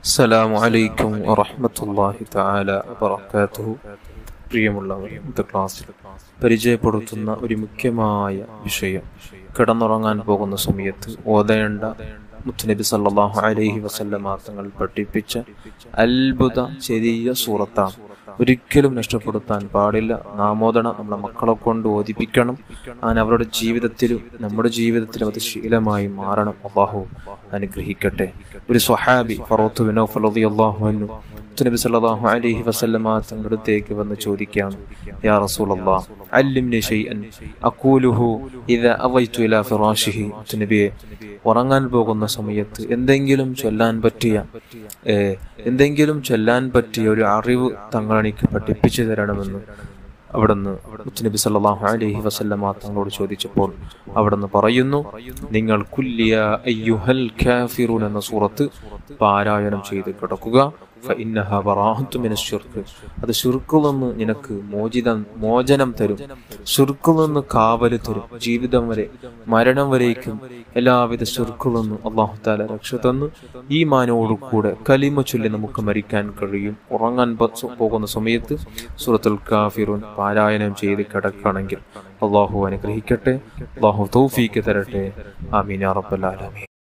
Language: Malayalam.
അസ്സലാമു അലൈക്കും വറഹ്മത്തുള്ളാഹി തആല വബറകാതുഹു. പ്രിയമുള്ളവരെ, ഇന്നത്തെ ക്ലാസ്സിൽ പരിചയപ്പെടുത്തുന്ന ഒരു മുഖ്യമായ വിഷയം കിടന്നുറങ്ങാൻ പോകുന്ന സമയത്ത് ഓതേണ്ട മുത്തുനബി സല്ലല്ലാഹു അലൈഹി വസല്ലമ തങ്ങൾ പഠിപ്പിച്ച അത്ഭുത ചെറിയ സൂറത്താണ്. ഒരിക്കലും നഷ്ടപ്പെടുത്താൻ പാടില്ല. നാമോദണം നമ്മുടെ മക്കളെ കൊണ്ട് ഓതിപ്പിക്കണം. അങ്ങനെ അവരുടെ ജീവിതത്തിലും നമ്മുടെ ജീവിതത്തിലും അത് ശീലമായി മാറണം. അല്ലാഹു അനുഗ്രഹിക്കട്ടെ. ഒരു സ്വഹാബി ഫറൂഖ് ബിൻ ഔഫ് റളിയല്ലാഹു അൻഹു നബി സല്ലല്ലാഹു അലൈഹി വസല്ലമ തങ്ങളുടെ അടുത്തേക്ക് വന്ന് ചോദിക്കുകയാണ്, യാ റസൂലല്ലാഹ് അല്ലിംനി ഷൈഅൻ അഖൂലുഹു ഇദാ അവൈതു ഇലാ ഫിറാശിഹി. നബിയെ, ഉറങ്ങാൻ പോകുന്ന സമയത്ത് എന്തെങ്കിലും ചൊല്ലാൻ പറ്റിയ ഒരു അറിവ് തങ്ങൾ എനിക്ക് പഠിപ്പിച്ചു തരണമെന്ന് അവിടുന്ന് നബി സല്ലല്ലാഹു അലൈഹി വസല്ലമ തങ്ങളോട് ചോദിച്ചപ്പോൾ അവിടുന്ന് പറയുന്നു, നിങ്ങൾ കുല്ലിയ അയ്യുഹൽ കാഫിറൂൻ എന്ന സൂറത്ത് പാരായണം ചെയ്ത് കിടക്കുക. ഫഇന്നഹാ ബറാഅത്തുൻ മിനശ് ശിർക്ക്. അത് ശിർക്കിൽ നിന്ന് നിനക്ക് മോചനം തരും, ശിർക്കിൽ നിന്ന് കാവല് തരും. ജീവിതം വരെ, മരണം വരേക്കും എല്ലാവിധ ശിർക്കിൽ നിന്നും അല്ലാഹു തആല രക്ഷ തന്ന് ഈമാനോടുകൂടെ കലിമ ചൊല്ലി നമുക്ക് മരിക്കാൻ കഴിയും. ഉറങ്ങാൻ പോകുന്ന സമയത്ത് സൂറത്തുൽ കാഫിറൂൻ പാരായണം ചെയ്ത് കിടക്കുകയാണെങ്കിൽ അല്ലാഹു അനുഗ്രഹിക്കട്ടെ. അല്ലാഹു തൗഫീഖ് തരട്ടെ. ആമീൻ യാ റബ്ബൽ ആലമീൻ.